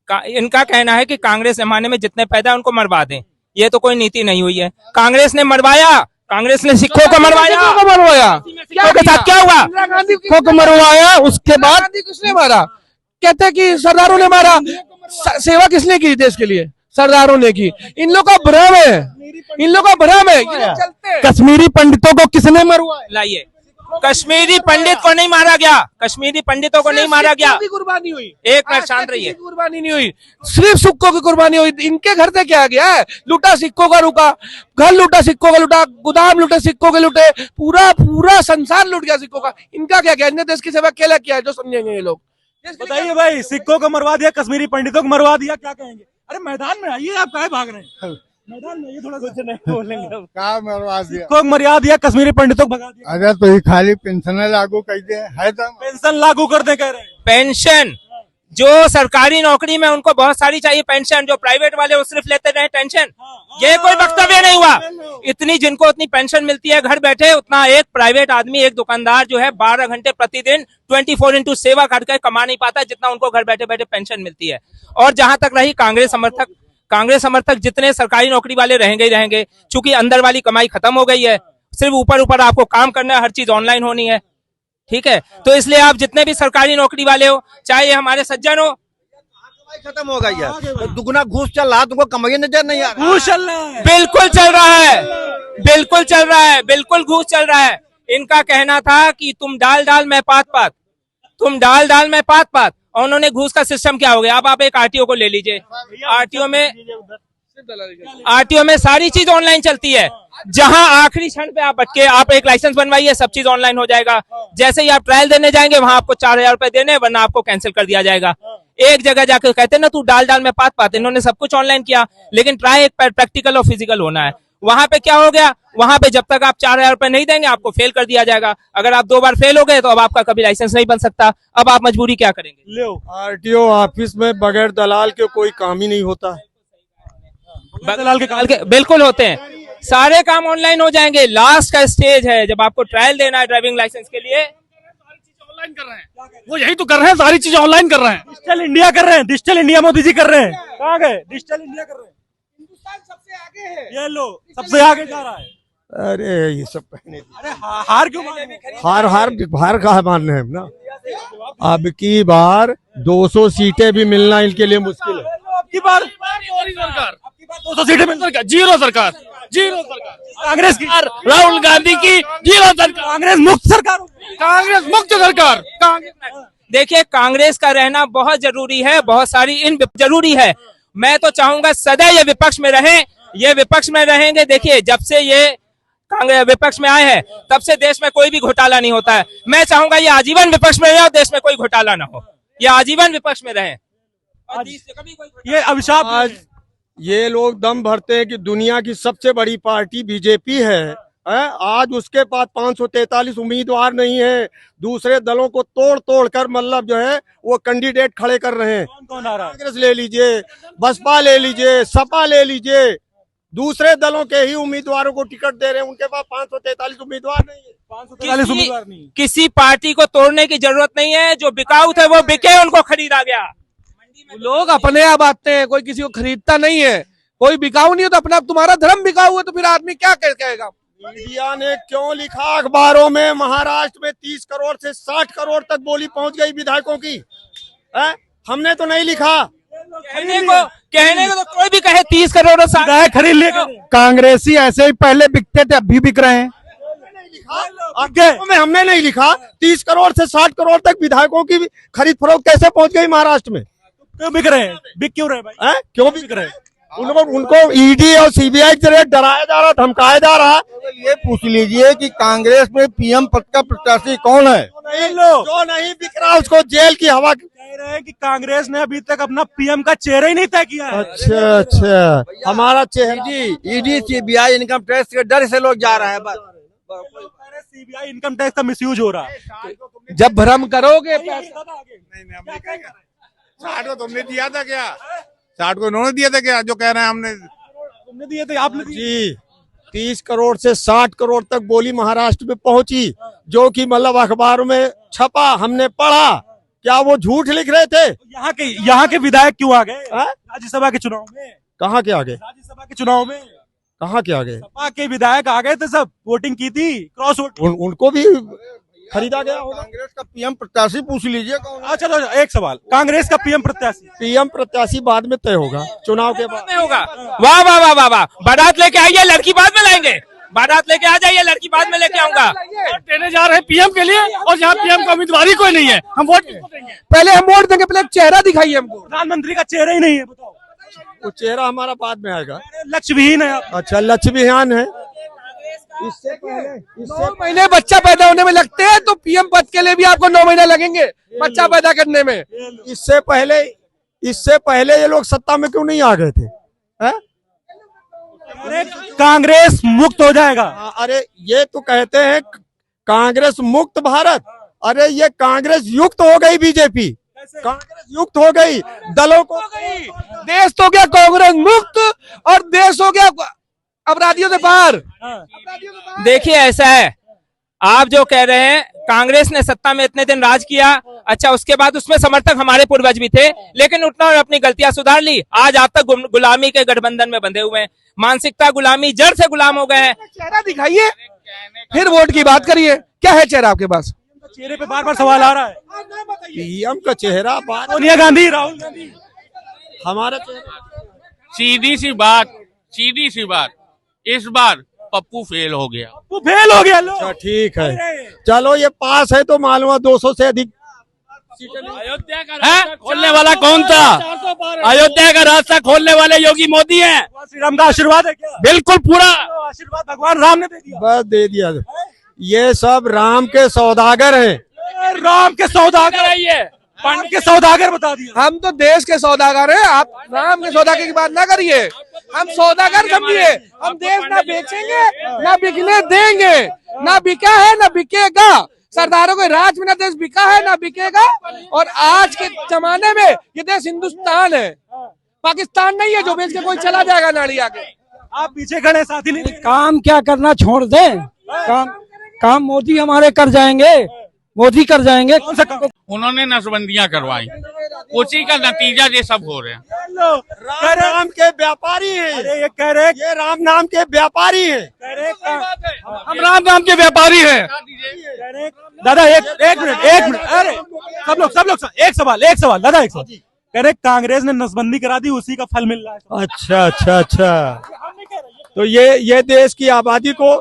इनका कहना है कि कांग्रेस जमाने में जितने पैदा है उनको मरवा दें। ये तो कोई नीति नहीं हुई है। कांग्रेस ने मरवाया, कांग्रेस ने सिखों को मरवाया। सिखों के साथ क्या हुआ? सिखों को मरवाया, उसके बाद किसने मारा? कहते हैं कि सरदारों ने मारा। सेवा किसने की देश के लिए? सरदारों ने की। इन लोग का भ्रम है, ये लोग चलते हैं। कश्मीरी पंडितों को किसने मरवाया? लाइए, कश्मीरी पंडित को नहीं मारा गया, कश्मीरी पंडितों को नहीं मारा गया। कुर्बानी हुई, एक मिनट शांत रहिए। कुर्बानी नहीं हुई, सिर्फ सिक्कों की कुर्बानी हुई। इनके घर से क्या गया है? लूटा सिक्कों का, रुका घर लूटा सिक्कों का, लूटा गोदाम लूटे सिक्कों के, लूटे पूरा संसार लूट गया सिक्कों का। इनका क्या किया? इनने देश की सेवा क्या किया है जो समझेंगे ये लोग? बताइए भाई, सिक्कों को मरवा दिया, कश्मीरी पंडितों को मरवा दिया, क्या कहेंगे? अरे मैदान में आइए, आप काहे भाग रहे हैं? मैदान में आइए, थोड़ा कुछ नहीं बोलेंगे। क्या मरवा दिया? सिक्कों को मरवा दिया, कश्मीरी पंडितों को भगा दिया। अरे तो ये खाली पेंशन लागू कर दे है तो पेंशन लागू कर दे कह रहे हैं। पेंशन जो सरकारी नौकरी में उनको बहुत सारी चाहिए पेंशन, जो प्राइवेट वाले वो सिर्फ लेते रहे टेंशन। ये कोई वक्तव्य नहीं हुआ। इतनी जिनको उतनी पेंशन मिलती है घर बैठे, उतना एक प्राइवेट आदमी, एक दुकानदार जो है 12 घंटे प्रतिदिन 24x सेवा करके कमा नहीं पाता जितना उनको घर बैठे बैठे पेंशन मिलती है। और जहां तक रही कांग्रेस समर्थक जितने सरकारी नौकरी वाले रहेंगे ही रहेंगे, चूंकि अंदर वाली कमाई खत्म हो गई है, सिर्फ ऊपर आपको काम करना है, हर चीज ऑनलाइन होनी है, ठीक है। तो इसलिए आप जितने भी सरकारी नौकरी वाले हो, चाहे ये हमारे सज्जन हो, खत्म हो गई है, तो दुगना घूस चल रहा, तुमको कमाई नजर नहीं आ रहा? घूस चल रहा है, बिल्कुल चल रहा है, बिल्कुल चल रहा है, बिल्कुल घूस चल रहा है। इनका कहना था कि तुम डाल मैं पात, तुम डाल मैं पात, और उन्होंने घूस का सिस्टम क्या हो गया? अब आप एक आरटीओ को ले लीजिए, आरटीओ में आरटीओ में सारी चीज ऑनलाइन चलती है। जहां आखिरी क्षण पे आप अटके, आप एक लाइसेंस बनवाइए, सब चीज ऑनलाइन हो जाएगा। जैसे ही आप ट्रायल देने जाएंगे वहां आपको 4,000 रुपए देने, वरना आपको कैंसिल कर दिया जाएगा। एक जगह जाकर कहते हैं ना तू डाल में पाते, इन्होंने सब कुछ ऑनलाइन किया, लेकिन ट्राई एक प्रैक्टिकल और फिजिकल होना है। वहां पे क्या हो गया, वहां पे जब तक आप 4,000 रुपए नहीं देंगे आपको फेल कर दिया जाएगा। अगर आप 2 बार फेल हो गए तो अब आपका कभी लाइसेंस नहीं बन सकता। अब आप मजबूरी क्या करेंगे? आरटीओ ऑफिस में बगैर दलाल के कोई काम ही नहीं होता। दलाल के बिल्कुल होते हैं, सारे काम ऑनलाइन हो जाएंगे। लास्ट का स्टेज है जब आपको ट्रायल देना है ड्राइविंग लाइसेंस के लिए, ऑनलाइन कर रहे हैं। वो यही तो कर रहे हैं, सारी चीजें ऑनलाइन कर रहे हैं। डिजिटल इंडिया कर रहे हैं, डिजिटल इंडिया मोदी जी कर रहे हैं। कहाँ गए? डिजिटल इंडिया कर रहे हैं। हिंदुस्तान सबसे आगे है, ये लो सबसे आगे जा रहा है। अरे ये सब कहने अरे हार क्यों मान रहे हैं? हार का मान रहे हैं ना। अब की बार 200 सीटें भी मिलना इनके लिए मुश्किल है। अब की बार सरकार 200 सीटें मिल सरकार जीरो सरकार, जीरो सरकार। कांग्रेस की, राहुल गांधी की जीरो सरकार, कांग्रेस मुक्त सरकार, कांग्रेस मुक्त सरकार। देखिए कांग्रेस का रहना बहुत जरूरी है, बहुत सारी इन जरूरी है। मैं तो चाहूंगा सदा ये विपक्ष में रहे, ये विपक्ष में रहेंगे। देखिए जब से ये कांग्रेस विपक्ष में आए हैं तब से देश में कोई भी घोटाला नहीं होता है। मैं चाहूंगा ये आजीवन विपक्ष में रहे और देश में कोई घोटाला ना हो, ये आजीवन विपक्ष में रहे। ये अभिशाप आज ये लोग दम भरते हैं कि दुनिया की सबसे बड़ी पार्टी बीजेपी है। आज उसके पास 543 उम्मीदवार नहीं है, दूसरे दलों को तोड़ कर मतलब जो है वो कैंडिडेट खड़े कर रहे हैं। कौन आ रहा है? कांग्रेस ले लीजिए, बसपा ले लीजिए, सपा ले लीजिए, दूसरे दलों के ही उम्मीदवारों को टिकट दे रहे हैं। उनके पास 543 उम्मीदवार नहीं है, 543 उम्मीदवार नहीं। किसी पार्टी को तोड़ने की जरूरत नहीं है, जो बिकाऊ थे वो बिके, उनको खरीदा गया। लोग अपने आप आते हैं, कोई किसी को खरीदता नहीं है। कोई बिकाऊ नहीं है तो अपना तुम्हारा धर्म बिकाऊ है तो फिर आदमी क्या कहेगा? मीडिया ने क्यों लिखा अखबारों में महाराष्ट्र में 30 करोड़ से 60 करोड़ तक बोली पहुंच गई विधायकों की? हमने तो नहीं लिखा। कहने को तो कोई भी कहे 30 करोड़ विधायक खरीद लेगा। कांग्रेसी ऐसे ही पहले बिकते थे, अब भी बिक रहे हैं। में हमने नहीं लिखा 30 करोड़ से 60 करोड़ तक विधायकों की खरीद फरोख्त कैसे पहुंच गई महाराष्ट्र में? क्यों बिक रहे हैं? बिक क्यों रहे हैं भाई? क्यों बिक रहे हैं? उनको ईडी और सीबीआई के जरिए डराया जा रहा, धमकाया जा रहा। ये पूछ लीजिए कि कांग्रेस में पीएम पद का प्रत्याशी कौन है? जो नहीं बिक रहा उसको जेल की हवा। कह रहे हैं कि कांग्रेस ने अभी तक अपना पीएम का चेहरा ही नहीं तय किया है। अच्छा हमारा चेहरा ईडी सीबीआई इनकम टैक्स के डर से लोग जा रहे हैं। सीबीआई इनकम टैक्स का मिसयूज हो रहा है। जब भ्रम करोगे साठ को तुमने दिया था क्या? 60 को उन्होंने दिया था क्या? जो कह रहे हैं हमने, तुमने दिए थे, आपने दिए। जी 30 करोड़ से 60 करोड़ तक बोली महाराष्ट्र में पहुंची, जो कि मतलब अखबारों में छपा, हमने पढ़ा। क्या वो झूठ लिख रहे थे? यहाँ के विधायक क्यों आ गए राज्यसभा के चुनाव में? कहाँ के आगे? राज्यसभा के चुनाव में कहाँ के आगे? सपा के विधायक आ गए थे, सब वोटिंग की थी, क्रॉस वोट। उनको भी खरीदा गया होगा। कांग्रेस का पीएम प्रत्याशी पूछ लीजिए कौन है? चलो एक सवाल, कांग्रेस का पीएम प्रत्याशी बाद में तय होगा, चुनाव के बाद में होगा। वाह वाह वाह वाह वाह, बारात लेके आइए, लड़की बाद में लाएंगे। बारात लेके आ जाइए, लड़की बाद में लेके आऊंगा। देने जा रहे हैं पीएम के लिए और यहाँ पीएम का उम्मीदवार कोई नहीं है, हम वोट किसको देंगे? पहले हम वोट देंगे, पहले एक चेहरा दिखाइए हमको। प्रधानमंत्री का चेहरा ही नहीं है, बताओ। वो चेहरा हमारा बाद में आएगा। लक्ष्य विहीन है। अच्छा लक्ष्य विहीन है। इससे 9 महीने बच्चा पैदा होने में लगते हैं, तो पीएम पद के लिए भी आपको 9 महीने लगेंगे बच्चा पैदा करने में। इससे पहले ये लोग सत्ता में क्यों नहीं आ गए थे? अरे कांग्रेस मुक्त हो जाएगा। अरे ये तो कहते हैं कांग्रेस मुक्त भारत। अरे ये कांग्रेस युक्त हो गई, बीजेपी कांग्रेस युक्त हो गई, दलों को देश तो गया कांग्रेस मुक्त और देश हो गया अपराधियों से बाहर। देखिए ऐसा है, आप जो कह रहे हैं कांग्रेस ने सत्ता में इतने दिन राज किया, अच्छा उसके बाद उसमें समर्थक हमारे पूर्वज भी थे, लेकिन उतना अपनी गलतियां सुधार ली। आज आप तक गुलामी के गठबंधन में बंधे हुए हैं, मानसिकता गुलामी, जड़ से गुलाम हो गए हैं। चेहरा दिखाइए, फिर वोट की बात करिए। क्या है चेहरा आपके पास? चेहरे पे बार बार सवाल आ रहा है। पीएम का चेहरा, सोनिया गांधी, राहुल गांधी, हमारा चेहरा। सीधी सी बात, इस बार पप्पू फेल हो गया। वो फेल हो गया। लो अच्छा ठीक है, चलो ये पास है तो मालूम 200 से अधिक अयोध्या का रास्ता खोलने वाला कौन था? अयोध्या का रास्ता खोलने वाले योगी मोदी हैं। श्री राम का आशीर्वाद है क्या? बिल्कुल पूरा आशीर्वाद भगवान राम ने दे दिया। बस दे दिया। ये सब राम के सौदागर हैं। राम के सौदागर है ये। राम के सौदागर बता दिया। हम तो देश के सौदागर हैं, आप राम के सौदागर की बात ना करिए। हम सौदागर समझिए, हम देश ना बेचेंगे ना बिकने देंगे, ना बिका है ना बिकेगा। सरदारों के राज में ना देश बिका है ना बिकेगा। और आज के जमाने में ये देश हिंदुस्तान है, पाकिस्तान नहीं है जो बेच के कोई चला जाएगा नाड़ी आगे। आप पीछे खड़े साथी नहीं। काम क्या करना छोड़ दे, काम मोदी हमारे कर जाएंगे, मोदी कर जाएंगे। उन्होंने नसबंदियां करवाई, उसी का नतीजा ये सब हो रहे हैं। राम के व्यापारी हैं। अरे ये कह रहे ये राम नाम के व्यापारी हैं। हम राम नाम के व्यापारी हैं। दादा एक मिनट अरे सब लोग एक सवाल दादा एक सवाल कह रहे कांग्रेस ने नसबंदी करा दी, उसी का फल मिल रहा है। अच्छा। तो ये देश की आबादी को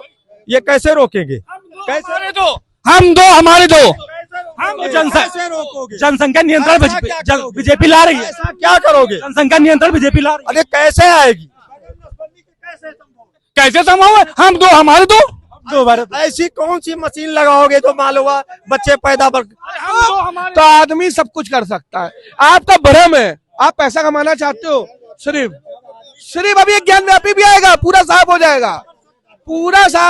ये कैसे रोकेंगे? कैसे दो हम दो हमारे दो जनसंख्या नियंत्रण बीजेपी ला रही है। ऐसा क्या करोगे? जनसंख्या नियंत्रण बीजेपी ला रही है। अरे कैसे आएगी? कैसे संभव है? हम दो हमारे दो ऐसी कौन सी मशीन लगाओगे जो मालूम हुआ बच्चे पैदा तो आदमी सब कुछ कर सकता है। आपका भ्रम है, आप पैसा कमाना चाहते हो। सिर्फ अभी एक ज्ञान व्यापी भी आएगा, पूरा साफ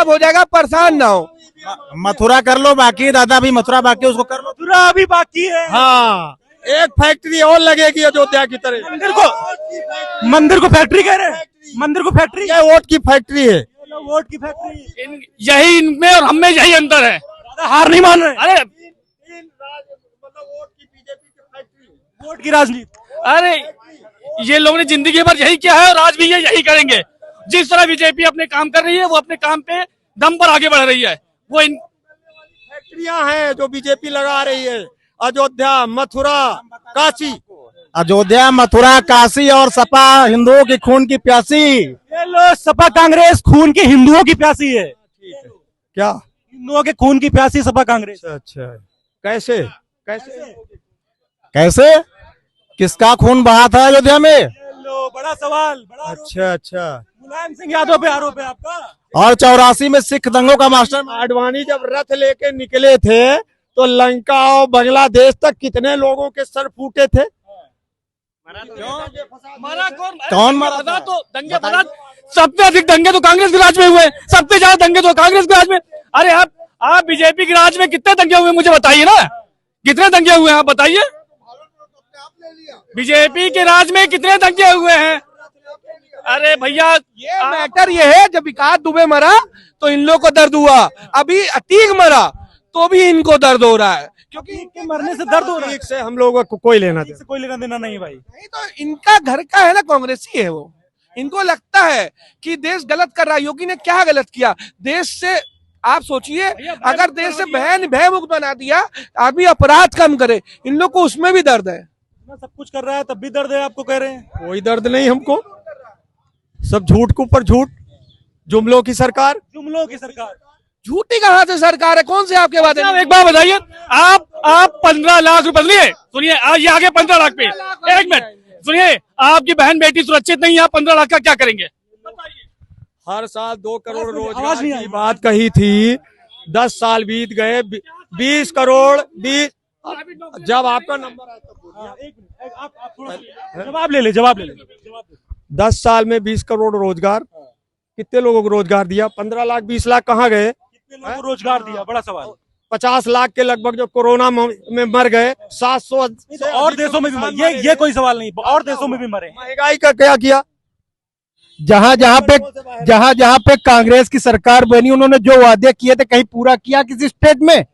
हो जाएगा, परेशान ना हो। मथुरा कर लो बाकी, दादा अभी मथुरा बाकी, उसको कर लो। मथुरा अभी बाकी है। हाँ, एक फैक्ट्री और लगेगी अयोध्या की तरह। मंदिर को फैक्ट्री कह रहे हैं। मंदिर को फैक्ट्री, ये वोट की फैक्ट्री है। वोट की फैक्ट्री। यही इनमें और हम में यही अंतर है। हार नहीं मान रहे। अरे वोट की राजनीति। अरे ये लोगों ने जिंदगी भर यही किया है और आज भी ये यही करेंगे। जिस तरह बीजेपी अपने काम कर रही है, वो अपने काम पे दम पर आगे बढ़ रही है। वो इन फैक्ट्रियां हैं जो बीजेपी लगा रही है। अयोध्या, मथुरा, काशी। अयोध्या, मथुरा, काशी और सपा हिंदुओं की खून की प्यासी। ये लो सपा कांग्रेस खून की हिंदुओं की प्यासी है। क्या? हिंदुओं के खून की प्यासी सपा कांग्रेस। अच्छा, कैसे? कैसे? किसका खून बहा था अयोध्या में? लो बड़ा सवाल। अच्छा। मुलायम सिंह यादव पे आरोप है आपका। और 84 में सिख दंगों का मास्टर। आडवाणी जब रथ लेके निकले थे तो लंका और बांग्लादेश तक कितने लोगों के सर फूटे थे? कौन मारा था? तो दंगे फसाद, सबसे अधिक दंगे तो कांग्रेस के राज में हुए, सबसे ज्यादा दंगे तो कांग्रेस के राज में। अरे आप बीजेपी के राज में कितने दंगे हुए मुझे बताइए ना, कितने दंगे हुए हैं आप बताइए। बीजेपी के राज में कितने दंगे हुए हैं? अरे भैया ये मैटर ये है, जब विकास दुबे मरा तो इन लोगों को दर्द हुआ, अभी अतीक मरा तो भी इनको दर्द हो रहा है, क्योंकि इनके मरने से दर्द हो रहा है। से हम लोगों को कोई लेना से कोई लेना देना नहीं भाई। नहीं तो इनका घर का है ना, कांग्रेसी है वो। इनको लगता है कि देश गलत कर रहा है। योगी ने क्या गलत किया देश से? आप सोचिए, अगर देश से भय मुक्त बना दिया, आदमी अपराध कम करे, इन लोग को उसमें भी दर्द है। सब कुछ कर रहा है तब भी दर्द है, आपको कह रहे हैं। कोई दर्द नहीं हमको। सब झूठ के ऊपर झूठ, जुमलों की सरकार। झूठी कहाँ से सरकार है? कौन से आपके वादे? एक बात बताइए, आप 15 लाख रुपए सुनिए, ये आगे 15 लाख पे। एक मिनट सुनिए, आपकी बहन बेटी सुरक्षित नहीं है, आप 15 लाख का क्या करेंगे? हर साल 2 करोड़ रोजगार की बात कही थी, 10 साल बीत गए, 20 करोड़ 20। जब आपका नंबर आया तब जवाब ले ले। 10 साल में 20 करोड़ रोजगार, कितने लोगों को रोजगार दिया? 15 लाख 20 लाख कहाँ गए? कितने लोगों को रोजगार दिया? बड़ा सवाल। 50 लाख के लगभग जो कोरोना में मर गए, 700 और देशों में भी मरे। ये कोई सवाल नहीं, और देशों में भी मरे। महंगाई का क्या किया? जहाँ पे कांग्रेस की सरकार बनी, उन्होंने जो वादे किए थे कहीं पूरा किया किसी स्टेट में?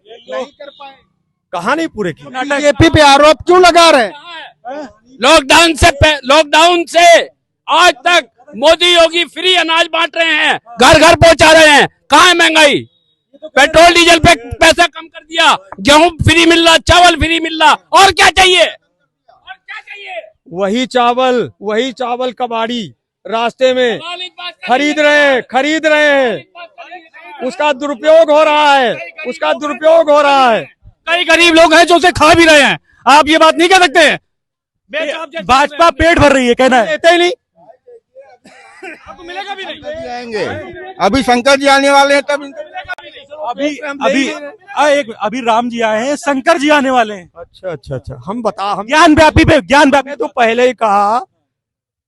कहाँ नहीं पूरे किए? बीजेपी पे आरोप क्यों लगा रहे हैं? लॉकडाउन से आज तक मोदी योगी फ्री अनाज बांट रहे हैं, घर घर पहुंचा रहे हैं। कहाँ है महंगाई? पेट्रोल डीजल पे पैसा कम कर दिया, गेहूं फ्री मिल रहा, चावल फ्री मिल रहा, और क्या चाहिए? वही चावल कबाड़ी रास्ते में खरीद रहे हैं। उसका दुरुपयोग हो रहा है। कई गरीब लोग हैं जो उसे खा भी रहे हैं। आप ये बात नहीं कह सकते हैं। भाजपा पेट भर रही है, कहना है। देते ही नहीं, आपको मिलेगा भी नहीं। जी आएंगे, अभी शंकर जी आने वाले हैं, तब अभी राम जी आए हैं, शंकर जी आने वाले हैं। अच्छा हम ज्ञान व्यापी पे ज्ञान व्यापी। तो पहले ही कहा,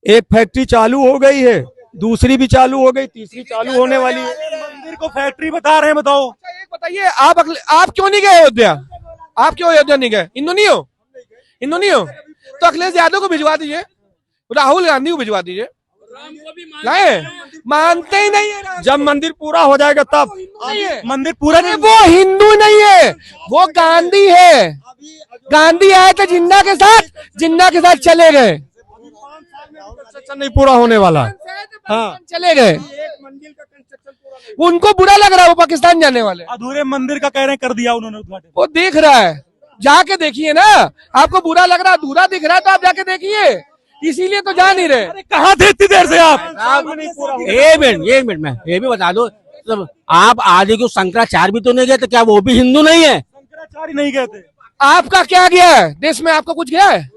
एक फैक्ट्री चालू हो गई है, दूसरी भी चालू हो गई, तीसरी चालू होने वाली है। मंदिर को फैक्ट्री बता रहे हैं, बताओ। एक बताइए, आप क्यों नहीं गए अयोध्या? आप क्यों अयोध्या नहीं गए? हिंदू नहीं हो तो अखिलेश यादव को भिजवा दीजिए, राहुल गांधी को भिजवा दीजिए। लाए मानते ही नहीं है। जब मंदिर पूरा हो जाएगा तब। मंदिर पूरा नहीं, वो हिंदू नहीं है, वो गांधी है। गांधी आए थे जिन्ना के साथ चले गए। नहीं पूरा होने वाला। हाँ, चले गए। उनको बुरा लग रहा है, वो पाकिस्तान जाने वाले। अधूरे मंदिर का कह रहे हैं, कर दिया उन्होंने उद्घाटन। वो देख रहा है, जाके देखिए ना। आपको बुरा लग रहा है, अधूरा दिख रहा है, तो आप जाके देखिए। इसीलिए तो जा नहीं रहे। कहाँ थे इतनी देर से आप? एक मिनट में ये भी बता दो, सब आप आदि को शंकराचार्य भी तो नहीं गए, तो क्या वो भी हिंदू नहीं है? शंकराचार्य नहीं गए थे। आपका क्या गया है देश में? आपका कुछ गया है?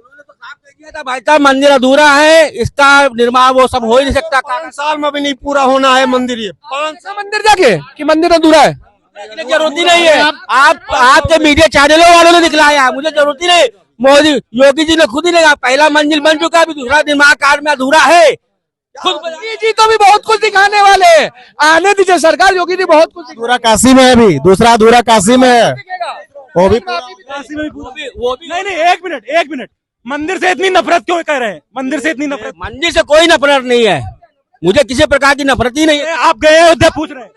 था भाई साहब, मंदिर अधूरा है, इसका निर्माण वो सब हो ही नहीं सकता। 5 साल में भी नहीं पूरा होना है मंदिर। ये 5 साल मंदिर जाके कि मंदिर अधूरा है? जरूरत ही नहीं है। आपके मीडिया चैनलों वालों ने दिखलाया, मुझे जरूरत ही नहीं। मोदी योगी जी ने खुद ही कहा पहला मंजिल बन चुका है, अभी दूसरा निर्माण कार्य में अधूरा है। योगी जी तो भी बहुत कुछ दिखाने वाले हैं। आने दीजिए सरकार, योगी जी बहुत कुछ अधूरा काशी में है, अभी दूसरा अधूरा काशी में है, वो भी काशी में भी नहीं, एक मिनट। मंदिर से इतनी नफरत क्यों कह रहे हैं? मंदिर से इतनी नफरत? मंदिर से कोई नफरत नहीं है, मुझे किसी प्रकार की नफरत ही नहीं है। आप गए अयोध्या, पूछ रहे हैं?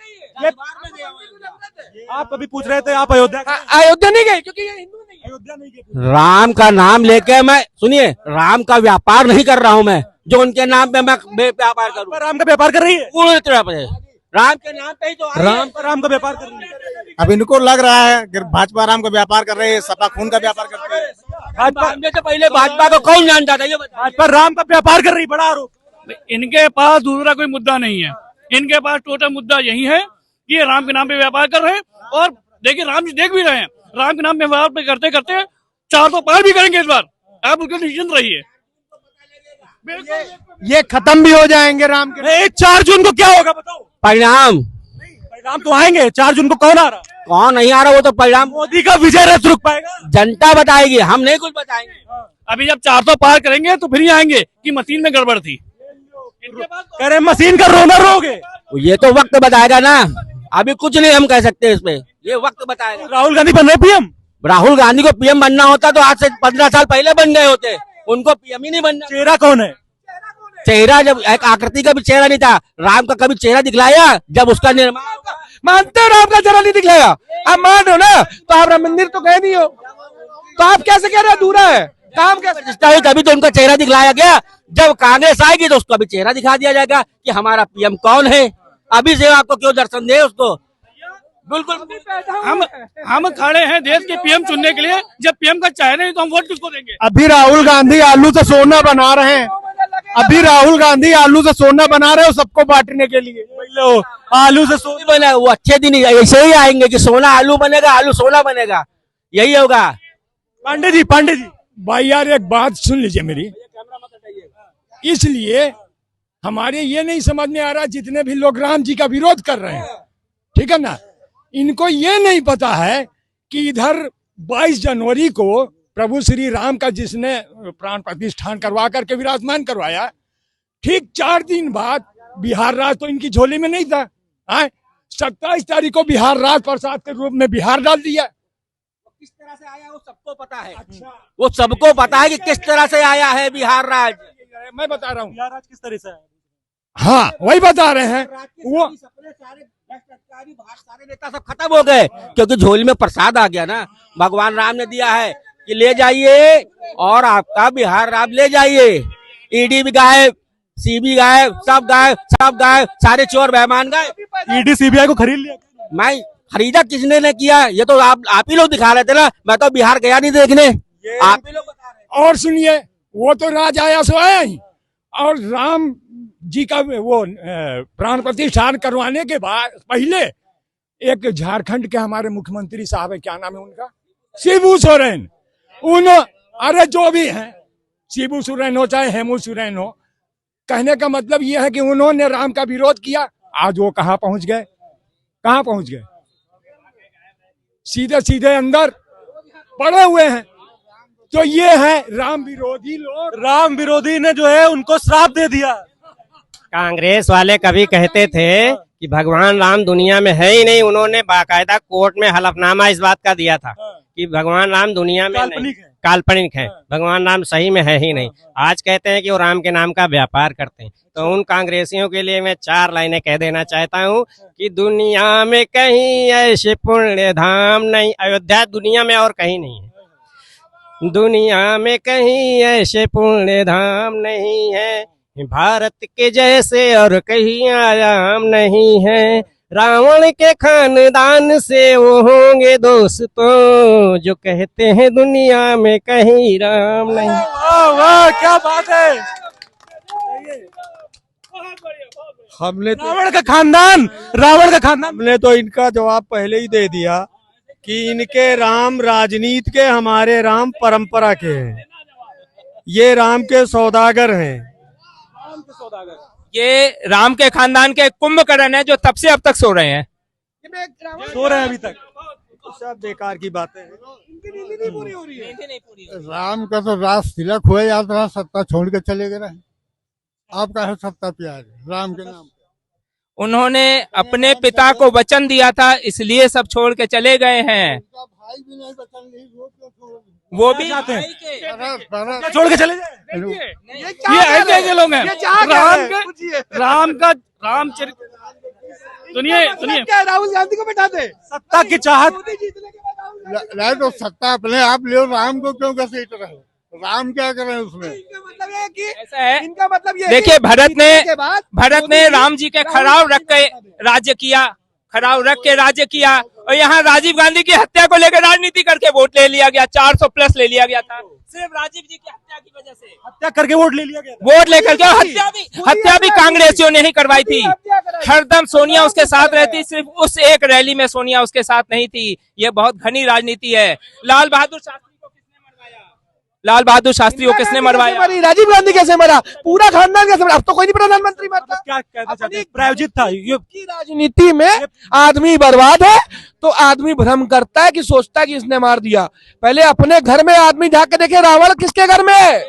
आप कभी पूछ रहे थे आप अयोध्या नहीं गए? क्योंकि ये हिंदू नहीं है। अयोध्या नहीं गए। राम का नाम लेके मैं, सुनिए, राम का व्यापार नहीं कर रहा हूँ मैं, जो उनके नाम पे मैं व्यापार करूँ। राम का व्यापार कर रही है, पूरी तरह से राम के नाम पे ही तो राम का व्यापार कर रही है। अब इनको लग रहा है कि भाजपा राम का व्यापार कर रहे हैं, सपा खून का व्यापार करते हैं। भाजपा से पहले भाजपा को कौन जानता था? ये भाजपा राम का व्यापार कर रही, बड़ा आरोप। इनके पास दूसरा कोई मुद्दा नहीं है, इनके पास टोटल मुद्दा यही है कि ये राम के नाम पे व्यापार कर रहे हैं। और देखिए, राम जी देख भी रहे हैं, राम के नाम पे व्यापार करते करते 4 तो पार भी करेंगे इस बार। आप उनके निश्चिंत रहिए, ये खत्म भी हो जाएंगे राम के। 4 जून को क्या होगा बताओ? परिणाम तो आएंगे 4 जून को। कौन आ रहा? कौन नहीं आ रहा, वो तो परिणाम मोदी का विजय रथ रुक पाएगा, जनता बताएगी, हम नहीं कुछ बताएंगे। अभी जब 400 पार करेंगे तो फिर ही आएंगे कि मशीन में गड़बड़ थी। कह रहे मशीन का रोना रोगे। ये तो वक्त बताएगा ना, अभी कुछ नहीं हम कह सकते इसमें, ये वक्त बताएगा। राहुल गांधी बन रहे पीएम? राहुल गांधी को पीएम बनना होता तो आज से 15 साल पहले बन गए होते, उनको पीएम ही नहीं बनना। चेहरा कौन है? चेहरा जब एक आकृति का भी चेहरा नहीं था, राम का कभी चेहरा दिखलाया जब उसका निर्माण? मानते हो राम का चेहरा नहीं दिखलाया? आप मान हो ना, तो आप राम मंदिर तो गए नहीं हो, तो आप कैसे कह रहे हैं अधूरा है? काम कैसे? तभी तो उनका चेहरा दिखलाया गया। जब कांग्रेस आएगी तो उसका भी चेहरा दिखा दिया जाएगा कि हमारा पीएम कौन है। अभी से आपको क्यों दर्शन दे उसको? बिल्कुल, हम खड़े हैं देश के पीएम चुनने के लिए। जब पीएम का चाहे नहीं तो हम वोट किसको देंगे? अभी राहुल गांधी आलू से सोना बना रहे हैं, अभी राहुल गांधी आलू से सोना बना रहे हो सबको बांटने के लिए। आलू से सोना बना, वो अच्छे दिन ऐसे ही आएंगे कि सोना आलू बनेगा, आलू सोना बनेगा, यही होगा। पांडे जी भाई यार, एक बात सुन लीजिए मेरी। इसलिए हमारे ये नहीं समझ में आ रहा, जितने भी लोग राम जी का विरोध कर रहे हैं, ठीक है ना, इनको ये नहीं पता है कि इधर 22 जनवरी को प्रभु श्री राम का जिसने प्राण प्रतिष्ठान करवा करके विराजमान करवाया, ठीक 4 दिन बाद बिहार राज तो इनकी झोली में नहीं था। 27 तारीख को बिहार राज प्रसाद के रूप में बिहार डाल दिया। किस तरह से आया वो सबको पता है। वो सबको पता है कि किस तरह से आया है बिहार राज। मैं बता रहा हूँ बिहार राज किस तरह से आया। हाँ, वही बता रहे हैं। वो सारे नेता सब खत्म हो गए क्योंकि झोली में प्रसाद आ गया ना। भगवान राम ने दिया है कि ले जाइए और आपका बिहार राज ले जाइए। ईडी भी गायब, सीबी गायब, सब गायब, सारे चोर मेहमान गायब। ईडी सीबीआई को खरीद लिया। मैं खरीदा किसने ने किया? ये तो आप ही लोग दिखा रहे थे ना, मैं तो बिहार गया नहीं देखने, आप ही लोग बता रहे। और सुनिए, वो तो राज आया सो आया ही, और राम जी का वो प्राण प्रतिष्ठान करवाने के बाद पहले एक झारखंड के हमारे मुख्यमंत्री साहब है, क्या नाम है उनका, शिबू सोरेन, अरे जो भी है, शिबू सोरेन हो चाहे हेमू सोरेन हो, कहने का मतलब ये है कि उन्होंने राम का विरोध किया, आज वो कहाँ पहुंच गए, कहाँ पहुंच गए, सीधे सीधे अंदर पड़े हुए हैं। तो ये है राम विरोधी लोग। राम विरोधी ने जो है उनको श्राप दे दिया। कांग्रेस वाले कभी कहते थे कि भगवान राम दुनिया में है ही नहीं, उन्होंने बाकायदा कोर्ट में हलफनामा इस बात का दिया था कि भगवान राम दुनिया में नहीं, काल्पनिक है, भगवान राम सही में है ही नहीं। आज कहते हैं कि वो राम के नाम का व्यापार करते हैं। तो उन कांग्रेसियों के लिए मैं 4 लाइनें कह देना चाहता हूँ कि दुनिया में कहीं ऐसे पुण्य धाम नहीं, अयोध्या दुनिया में और कहीं नहीं है, दुनिया में कहीं ऐसे पुण्य धाम नहीं है, भारत के जैसे और कहीं आयाम नहीं है, रावण के खानदान से वो होंगे दोस्तों, जो कहते हैं दुनिया में कहीं राम नहीं। वाह वाह क्या बात है। हमने रावण का खानदान हमने तो इनका जवाब पहले ही दे दिया कि इनके राम राजनीति के, हमारे राम परंपरा के हैं, ये राम के सौदागर हैं। ये राम के खानदान के कुंभकर्ण है जो तब से अब तक सो रहे हैं, सो रहे हैं अभी तक। सब बेकार की बातें हैं। राम का तो राज तिलक हुआ याद रहा, सत्ता छोड़ के चले गए। आपका है सत्ता प्यार राम के नाम। उन्होंने अपने पिता को वचन दिया था, इसलिए सब छोड़ के चले गए हैं। भाई भी नहीं बचन नहीं, वो भी जाते हैं। क्या छोड़ के चले जाए। ये ऐसे लोग हैं सुनिए क्या राहुल गांधी को बिठा दे, सत्ता की चाहत। नहीं तो सत्ता अपने आप ले, राम को क्यों घसीट रहे हो? राम क्या करें उसमें? ऐसा है, इनका मतलब ये देखिए, भरत ने राम जी के खराव रख के राज्य किया, और यहाँ राजीव गांधी की हत्या को लेकर राजनीति करके वोट ले लिया गया, 400 प्लस ले लिया गया था, सिर्फ राजीव जी की हत्या की वजह से। हत्या करके वोट ले लिया गया, वोट लेकर के। हत्या भी कांग्रेसियों ने ही करवाई थी, हरदम सोनिया उसके साथ रहती, सिर्फ उस एक रैली में सोनिया उसके साथ नहीं थी। ये बहुत घनी राजनीति है। लाल बहादुर शास्त्री को किसने मरवाया? राजीव गांधी कैसे मरा? पूरा खानदान कैसे मरा? अब तो कोई नहीं प्रधानमंत्री मरता। क्या कहना चाहते हैं? प्रायोजित था ये की राजनीति में आदमी बर्बाद है तो आदमी भ्रम करता है कि सोचता है कि इसने मार दिया। पहले अपने घर में आदमी झांक के देखे, रावण किसके घर में है?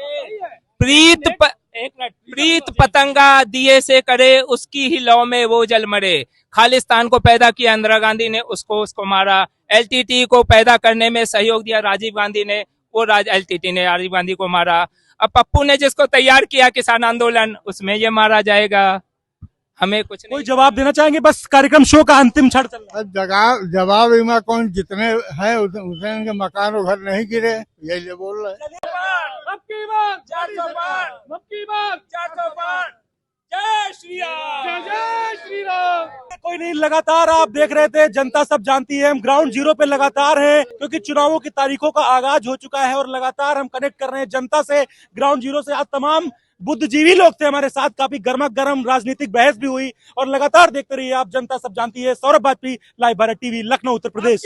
प्रीत पतंगा दिए से करे, उसकी ही लौ में वो जल मरे। खालिस्तान को पैदा किया इंदिरा गांधी ने, उसको मारा। एलटीटी को पैदा करने में सहयोग दिया राजीव गांधी ने, वो एलटीटी ने राजीव गांधी को मारा। अब पप्पू ने जिसको तैयार किया किसान आंदोलन, उसमें ये मारा जाएगा। हमें कुछ नहीं। कोई जवाब देना चाहेंगे? बस कार्यक्रम शो का अंतिम क्षण चल रहा है। जवाब इमा कौन जितने हैं उतने मकान और घर नहीं गिरे, यही बोल रहे हैं। जय श्री राम। कोई नहीं, लगातार आप देख रहे थे जनता सब जानती है, हम ग्राउंड जीरो पे लगातार हैं, क्योंकि चुनावों की तारीखों का आगाज हो चुका है और लगातार हम कनेक्ट कर रहे हैं जनता से, ग्राउंड जीरो से। आज तमाम बुद्धिजीवी लोग थे हमारे साथ, काफी गर्मा गर्म राजनीतिक बहस भी हुई और लगातार देखते रहिए आप जनता सब जानती है। Saurabh Vajpayee, live Bharat TV, Lucknow, Uttar Pradesh.